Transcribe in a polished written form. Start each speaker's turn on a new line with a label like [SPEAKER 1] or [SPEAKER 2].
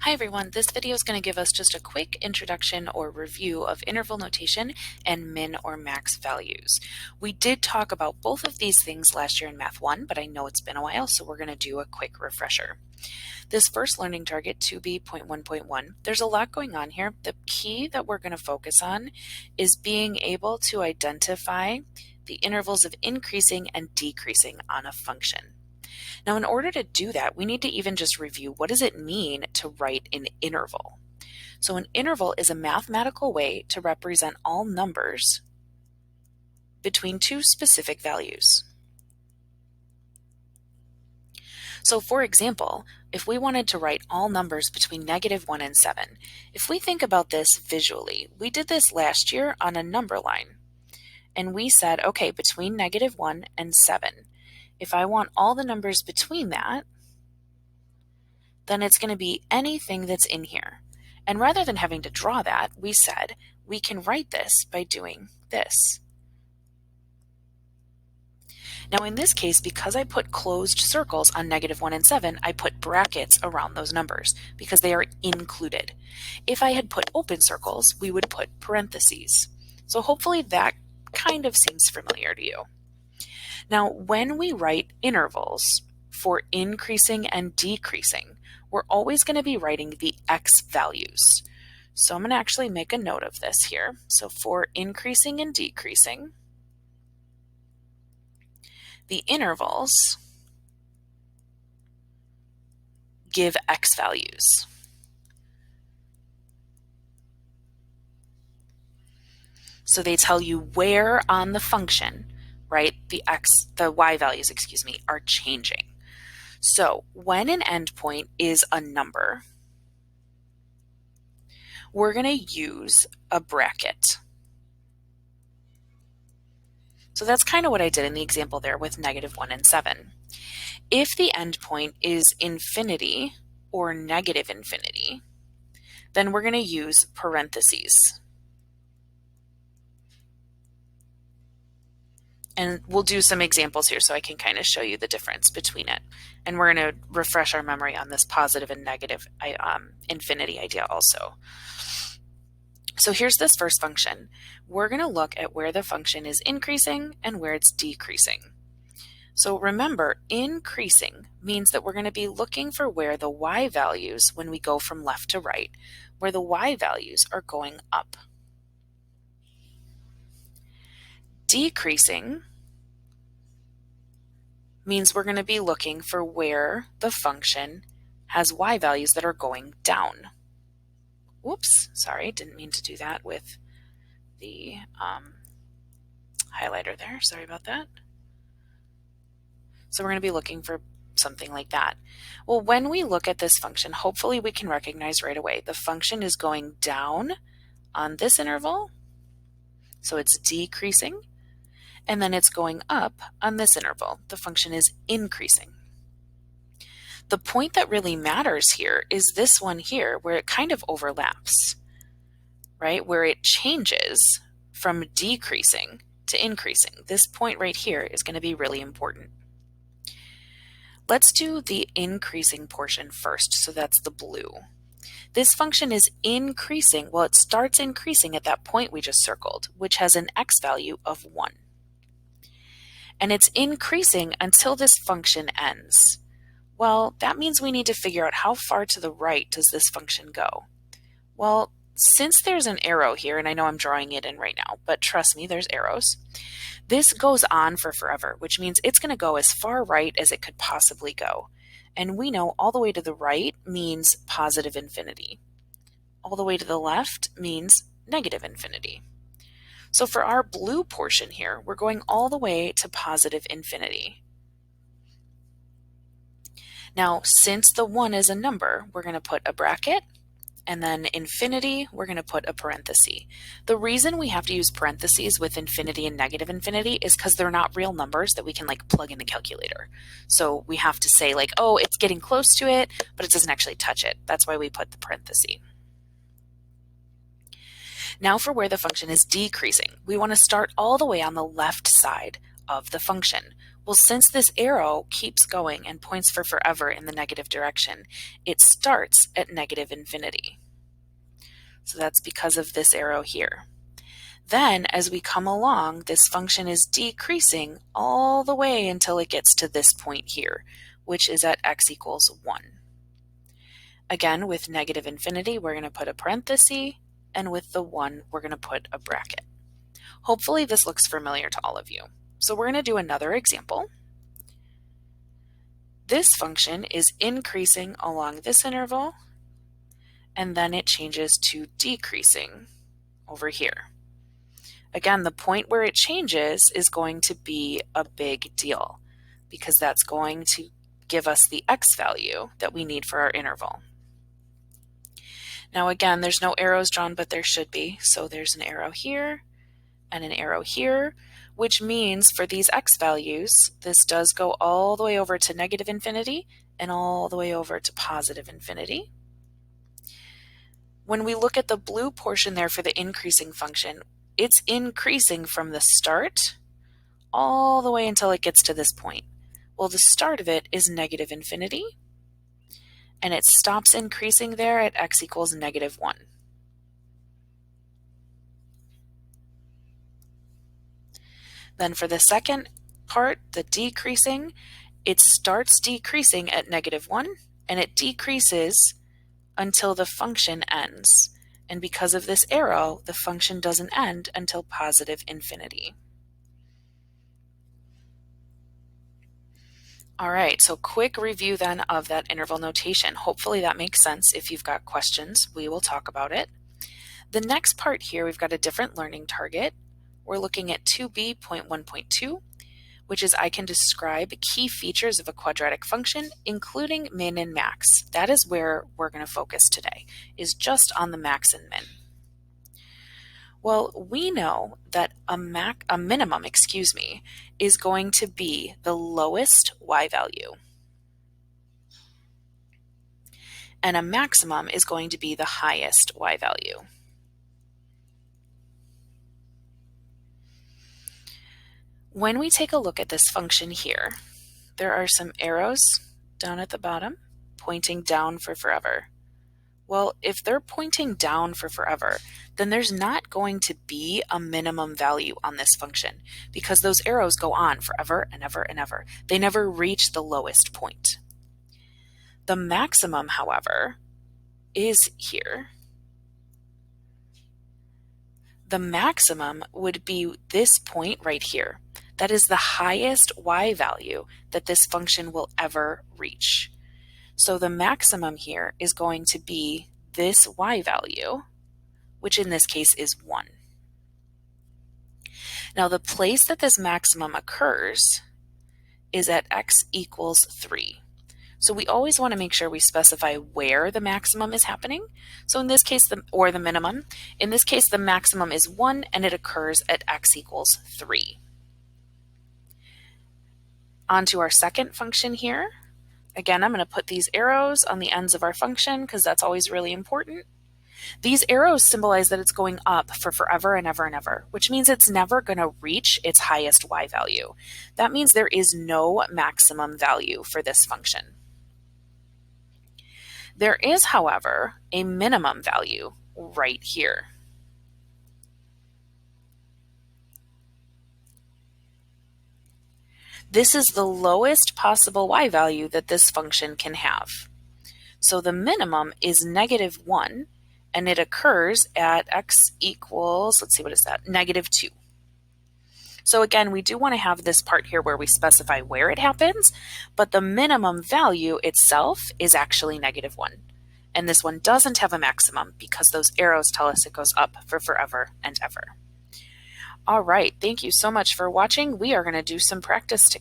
[SPEAKER 1] Hi everyone, this video is going to give us just a quick introduction or review of interval notation and min or max values. We did talk about both of these things last year in Math 1, but I know it's been a while, so we're going to do a quick refresher. This first learning target, 2B.1.1, there's a lot going on here. The key that we're going to focus on is being able to identify the intervals of increasing and decreasing on a function. Now, in order to do that, we need to even just review what does it mean to write an interval. So an interval is a mathematical way to represent all numbers between two specific values. So for example, if we wanted to write all numbers between -1 and 7, if we think about this visually, we did this last year on a number line. And we said, okay, between -1 and 7, if I want all the numbers between that, then it's going to be anything that's in here. And rather than having to draw that, we said we can write this by doing this. Now in this case, because I put closed circles on -1 and 7, I put brackets around those numbers because they are included. If I had put open circles, we would put parentheses. So hopefully that kind of seems familiar to you. Now, when we write intervals for increasing and decreasing, we're always going to be writing the x values. So I'm going to actually make a note of this here. So for increasing and decreasing, the intervals give x values. So they tell you where on the function, right, the y values, are changing. So when an endpoint is a number, we're going to use a bracket. So that's kind of what I did in the example there with -1 and 7. If the endpoint is infinity or negative infinity, then we're going to use parentheses. And we'll do some examples here so I can kind of show you the difference between it. And we're going to refresh our memory on this positive and negative infinity idea also. So here's this first function. We're going to look at where the function is increasing and where it's decreasing. So remember, increasing means that we're going to be looking for where the y values, when we go from left to right, where the y values are going up. Decreasing means we're going to be looking for where the function has y values that are going down. Whoops, sorry, didn't mean to do that with the highlighter there. Sorry about that. So we're going to be looking for something like that. Well, when we look at this function, hopefully we can recognize right away the function is going down on this interval, so it's decreasing, and then it's going up on this interval. The function is increasing. The point that really matters here is this one here where it kind of overlaps, right? Where it changes from decreasing to increasing. This point right here is going to be really important. Let's do the increasing portion first, so that's the blue. This function is increasing, well, it starts increasing at that point we just circled, which has an x value of 1. And it's increasing until this function ends. Well, that means we need to figure out how far to the right does this function go. Well, since there's an arrow here, and I know I'm drawing it in right now, but trust me, there's arrows. This goes on for forever, which means it's going to go as far right as it could possibly go. And we know all the way to the right means positive infinity. All the way to the left means negative infinity. So for our blue portion here, we're going all the way to positive infinity. Now, since the 1 is a number, we're going to put a bracket, and then infinity, we're going to put a parenthesis. The reason we have to use parentheses with infinity and negative infinity is because they're not real numbers that we can like plug in the calculator. So we have to say like, oh, it's getting close to it, but it doesn't actually touch it. That's why we put the parenthesis. Now for where the function is decreasing, we want to start all the way on the left side of the function. Well, since this arrow keeps going and points for forever in the negative direction, it starts at negative infinity. So that's because of this arrow here. Then, as we come along, this function is decreasing all the way until it gets to this point here, which is at x equals 1. Again, with negative infinity, we're going to put a parenthesis, and with the 1, we're going to put a bracket. Hopefully this looks familiar to all of you. So we're going to do another example. This function is increasing along this interval, and then it changes to decreasing over here. Again, the point where it changes is going to be a big deal because that's going to give us the x value that we need for our interval. Now again, there's no arrows drawn, but there should be. So there's an arrow here and an arrow here, which means for these x values, this does go all the way over to negative infinity and all the way over to positive infinity. When we look at the blue portion there for the increasing function, it's increasing from the start all the way until it gets to this point. Well, the start of it is negative infinity, and it stops increasing there at x equals negative 1. Then for the second part, the decreasing, it starts decreasing at negative 1, and it decreases until the function ends. And because of this arrow, the function doesn't end until positive infinity. All right, so quick review then of that interval notation. Hopefully that makes sense. If you've got questions, we will talk about it. The next part here, we've got a different learning target. We're looking at 2b.1.2, which is I can describe key features of a quadratic function, including min and max. That is where we're going to focus today, is just on the max and min. Well, we know that a minimum, is going to be the lowest y value. And a maximum is going to be the highest y value. When we take a look at this function here, there are some arrows down at the bottom pointing down for forever. Well, if they're pointing down for forever, then there's not going to be a minimum value on this function because those arrows go on forever and ever and ever. They never reach the lowest point. The maximum, however, is here. The maximum would be this point right here. That is the highest y value that this function will ever reach. So the maximum here is going to be this y value, which in this case is 1. Now the place that this maximum occurs is at x equals 3. So we always want to make sure we specify where the maximum is happening. So in this case, the minimum. In this case, the maximum is 1 and it occurs at x equals 3. On to our second function here. Again, I'm going to put these arrows on the ends of our function because that's always really important. These arrows symbolize that it's going up for forever and ever and ever, which means it's never going to reach its highest y value. That means there is no maximum value for this function. There is, however, a minimum value right here. This is the lowest possible y value that this function can have. So the minimum is negative 1, and it occurs at x equals, let's see, what is that? Negative 2. So again, we do want to have this part here where we specify where it happens, but the minimum value itself is actually negative 1. And this one doesn't have a maximum because those arrows tell us it goes up for forever and ever. All right, thank you so much for watching. We are going to do some practice together.